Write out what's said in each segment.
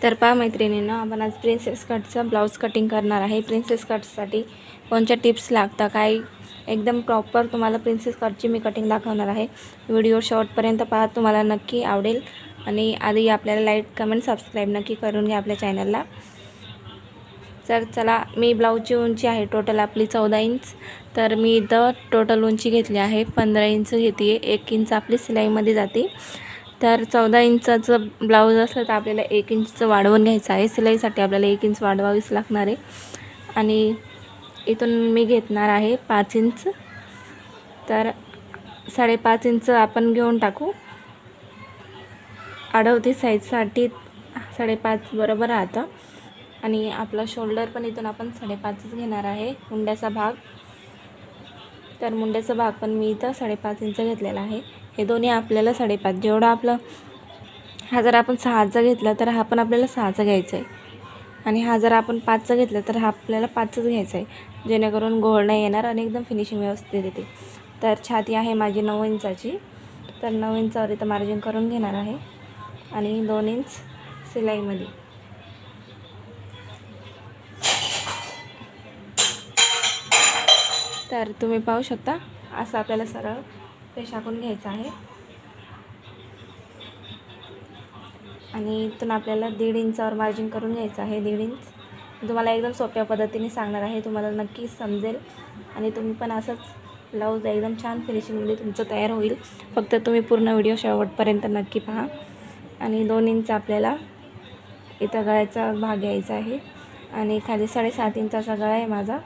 तर पहा मैत्रिणींनो, आपण आज प्रिन्सेस कटचा ब्लाऊज कटिंग करणार आहे। प्रिन्सेस कटसाठी कोणत्या टिप्स लागतात, काय एकदम प्रॉपर तुम्हाला प्रिन्सेस कटची मी कटिंग दाखवणार आहे। व्हिडिओ शेवटपर्यंत पहा, तुम्हाला नक्की आवडेल। आणि आधी आपल्याला लाईक कमेंट सबस्क्राईब नक्की करून घ्या आपल्या चॅनलला। तर चला, मी ब्लाऊजची उंची आहे टोटल आपली 14 इंच। तर मी इथं टोटल उंची घेतली आहे 15 इंच घेते, 1 इंच आपली सिलाईमध्ये जाते। तर 14 इंचाचं ब्लाऊज असलं तर आपल्याला 1 इंचचं वाढवून घ्यायचं आहे। सिलाईसाठी आपल्याला 1 इंच वाढवावीच लागणार आहे। आणि इथून मी घेणार आहे 5 इंच। तर 5.5 इंच आपण घेऊन टाकू। 38 साईजसाठी 5.5 बरोबर राहतं। आणि आपला शोल्डर पण इथून आपण 5.5च घेणार आहे, मुंड्याचा भाग। तर मुंड्याचा भाग पण मी इथं 5.5 इंच घेतलेला आहे। हे दोन्ही आपल्याला 5.5, जेवढा आपलं हा जर आपण 6चा घेतला तर हा पण आपल्याला 6चा घ्यायचा आहे। आणि हा जर आपण 5चा घेतला तर हा आपल्याला 5च घ्यायचा आहे, जेणेकरून घोळ नाही येणार आणि एकदम फिनिशिंग व्यवस्थित येते। तर छाती आहे माझी 9 इंचाची। तर 9 इंचावर इथं मार्जिन करून घेणार आहे आणि 2 इंच सिलाईमध्ये। तर तुम्ही पाहू शकता, असं आपल्याला सरळ रेष आखून घ्यायचं आहे। आणि इथून आपल्याला 1.5 इंचावर मार्जिन करून घ्यायचं आहे। 1.5 इंच तुम्हाला एकदम सोप्या पद्धतीने सांगणार आहे, तुम्हाला नक्की समजेल। आणि तुम्ही पण असंच ब्लाऊज एकदम छान फिनिशिंगमध्ये तुमचं तयार होईल। फक्त तुम्ही पूर्ण व्हिडिओ शेवटपर्यंत नक्की पहा। आणि 2 इंच आपल्याला इथं गळ्याचा भाग घ्यायचा आहे। आणि खाली 7.5 इंचाचा गळा आहे माझा।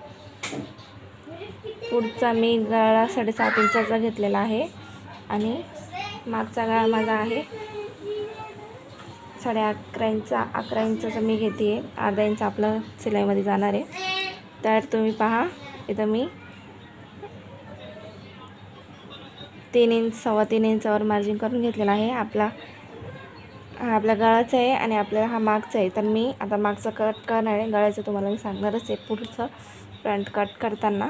पुढचा मी गळा 7.5 इंचाचा घेतलेला आहे। आणि मागचा गळा माझा आहे 11.5 इंचाचा मी घेते आहे। अर्धा इंच आपलं सिलाईमध्ये जाणार आहे। तर तुम्ही पहा, इथं मी 3 इंच 3.25 इंचावर मार्जिन करून घेतलेला आहे। आपला गळाचा आहे आणि आपल्याला हा मागचा आहे। तर मी आता मागचा कट करणार आहे, गळ्याचं तुम्हाला मी सांगणारच आहे पुढचं फ्रंट कट करताना।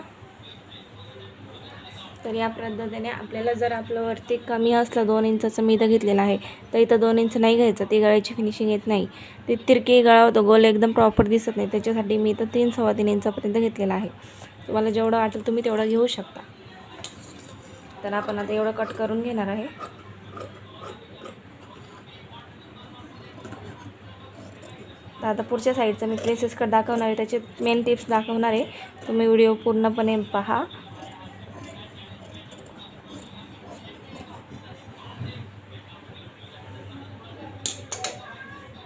तर या पद्धतीने आपल्याला जर आपलं वरती कमी असलं 2 इंचाचं मी इथं घेतलेलं आहे, तर इथं 2 इंच नाही घ्यायचं, ती गळ्याची फिनिशिंग येत नाही। ती तिरकी गळा होतो, गोल एकदम प्रॉपर दिसत नाही, त्याच्यासाठी मी इथं 3 3.25 इंचापर्यंत घेतलेला आहे। तुम्हाला जेवढं वाटेल तुम्ही तेवढं घेऊ शकता। तर आपण आता एवढं कट करून घेणार आहे। तर आता पुढच्या साईडचं मी प्रिन्सेस कट दाखवणार आहे, त्याचे मेन टिप्स दाखवणार आहे, तुम्ही व्हिडिओ पूर्णपणे पहा।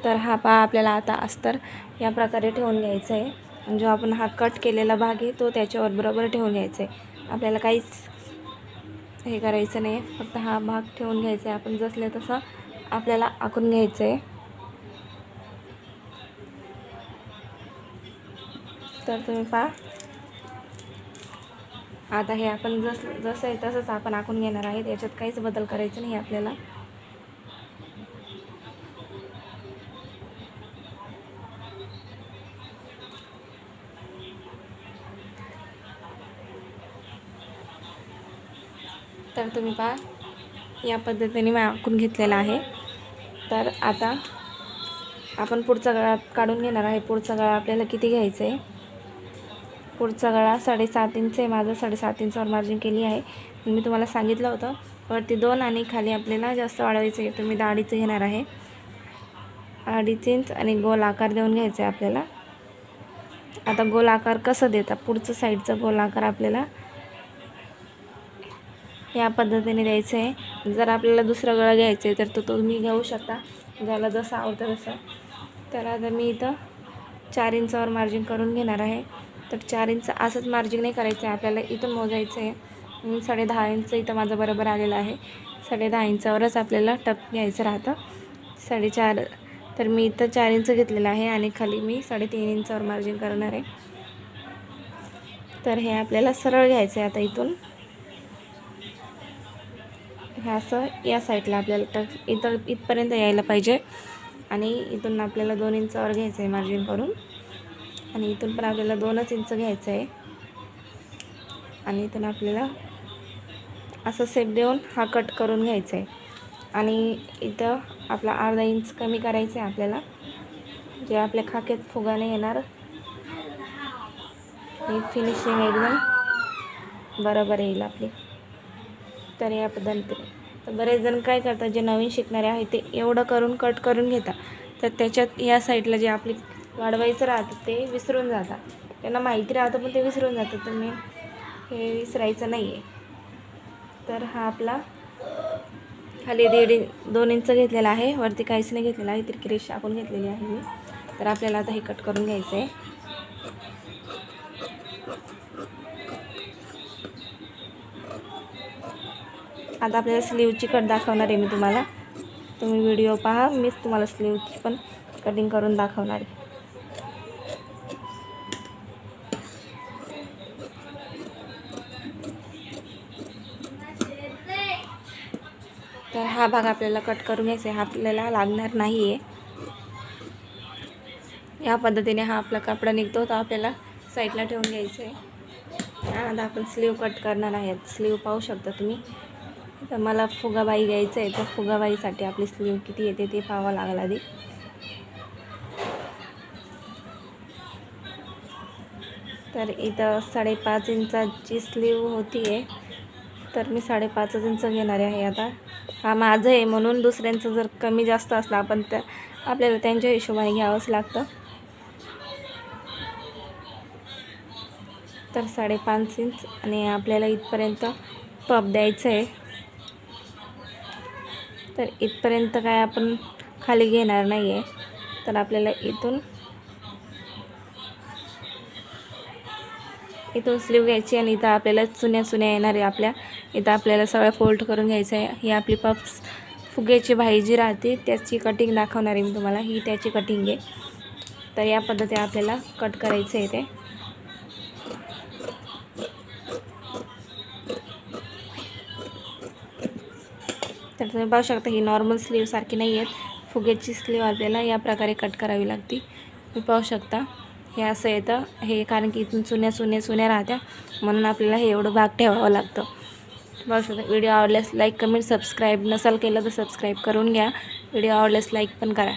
तर हा पहा, आपल्याला आता अस्तर या प्रकारे ठेवून घ्यायचं आहे। आणि जो आपण हा कट केलेला भाग आहे तो त्याच्यावर बरोबर ठेवून घ्यायचा आहे। आपल्याला काहीच हे करायचं नाही, फक्त हा भाग ठेवून घ्यायचा आहे। आपण जसले तसं आपल्याला आखून घ्यायचं आहे। तर तुम्ही पहा, आता हे आपण जसं आहे तसंच आपण आखून घेणार आहे, याच्यात काहीच बदल करायचं नाही आपल्याला। तर तुम्ही पहा, या पद्धतीने मी आखून घेतलेला आहे। तर आता आपण पुढचा गळा काढून घेणार आहे। पुढचा गळा आपल्याला किती घ्यायचा आहे? पुढचा गळा 7.5 इंच आहे माझं, 7.5 इंचावर मार्जिन केली आहे। मी तुम्हाला सांगितलं होतं वरती 2 आणि खाली आपल्याला जास्त वाढवायचं आहे, तर मी 2.5 घेणार आहे। 2.5 इंच आणि गोल आकार देऊन घ्यायचा आहे आपल्याला। आता गोल आकार कसं देता, पुढचं साईडचा गोल आकार आपल्याला या पद्धतीने द्यायचं आहे। जर आपल्याला दुसरा गळा घ्यायचा आहे तर तो तुम्ही घेऊ शकता, ज्याला जसं आवडतं तसं। तर आता मी इथं 4 इंचावर मार्जिन करून घेणार आहे। तर 4 इंच असंच मार्जिन नाही करायचं आहे, आपल्याला इथून मोजायचं आहे। 10.5 इंच इथं माझं बरोबर आलेलं आहे। 10.5 इंचावरच आपल्याला टक घ्यायचं राहतं। 4.5 तर मी इथं 4 इंच घेतलेलं आहे आणि खाली मी 3.5 इंचावर मार्जिन करणार आहे। तर हे आपल्याला सरळ घ्यायचं आहे। आता इथून हे असं या साईडला आपल्याला टक इथपर्यंत यायला पाहिजे। आणि इथून आपल्याला 2 इंचावर घ्यायचं आहे मार्जिन करून। आणि इथून पण आपल्याला 2च इंच घ्यायचं आहे। आणि इथून आपल्याला असं सेप देऊन हा कट करून घ्यायचा आहे। आणि इथं आपला अर्धा इंच कमी करायचं आहे आपल्याला। जे आपल्या खाक्यात फुगा नाही येणार, ही फिनिशिंग एकदम बरोबर येईल आपली. तर या पद्धतीने तर बरेच जण काय करतात, जे नवीन शिकणारे आहेत ते एवढं करून कट करून घेतात, तर त्याच्यात या साईडला जे आपली वाढवायचं राहतं ते विसरून जातात. त्यांना माहिती राहतं पण ते विसरून जातं, तर मी हे विसरायचं नाही आहे. तर हा आपला खाली 2 इंच घेतलेला आहे, वरती काहीच नाही घेतलेला आहे, तिरकी रेष टाकून घेतलेली आहे मी. तर आपल्याला आता हे कट करून घ्यायचं आहे. आता आपल्याला स्लीवची कट दाखवणार आहे मी तुम्हाला. तुम्ही व्हिडिओ पहा, मीच तुम्हाला स्लीवची पण कटिंग करून दाखवणार आहे. तर हा भाग आपल्याला कट करून घ्यायचा आहे, हा आपल्याला लागणार नाही आहे. या पद्धतीने हा आपला कपडा निघतो, तर आपल्याला साईडला ठेवून घ्यायचं आहे. आता आपण स्लीव कट करणार आहे. स्लीव पाहू शकता तुम्ही. तर मला फुगाबाई घ्यायचं आहे, तर फुगाबाईसाठी आपली स्लीव किती येते ते पाहावं लागेल आधी. तर इथं 5.5 इंचाची स्लीव होती आहे, तर मी 5.5 इंच घेणार आहे. आता हा माझं आहे म्हणून दुसऱ्यांचं जर कमी जास्त असला आपण आपल्याला त्यांच्या हिशोबाने घ्यावंच लागतं. तर 5.5 इंच आणि आपल्याला इथपर्यंत पप द्यायचं आहे. तर इथपर्यंत काय आपण खाली घेणार नाही आहे, तर आपल्याला इथून स्लीव घ्यायची आणि इथं आपल्याला चुन्या येणार आहे. इथं आपल्याला सगळं फोल्ड करून घ्यायचं आहे. ही आपली पप्स फुग्याची बाई जी राहते त्याची कटिंग दाखवणार आहे मी तुम्हाला. ही त्याची कटिंग आहे. तर या पद्धतीने आपल्याला कट करायचं आहे ते. तर तुम्ही पाहू शकता ही नॉर्मल स्लीव सारखी नाही आहेत, फुग्याची स्लीव आपल्याला या प्रकारे कट करावी लागते. तुम्ही पाहू शकता हे असं येतं, हे कारण की इथून चुन्या राहत्या म्हणून आपल्याला हे एवढं भाग ठेवावं लागतं. पाहू शकता. व्हिडिओ आवडल्यास लाईक, कमेंट, सबस्क्राईब नसाल केलं तर सबस्क्राईब करून घ्या. व्हिडिओ आवडल्यास लाईक पण करा.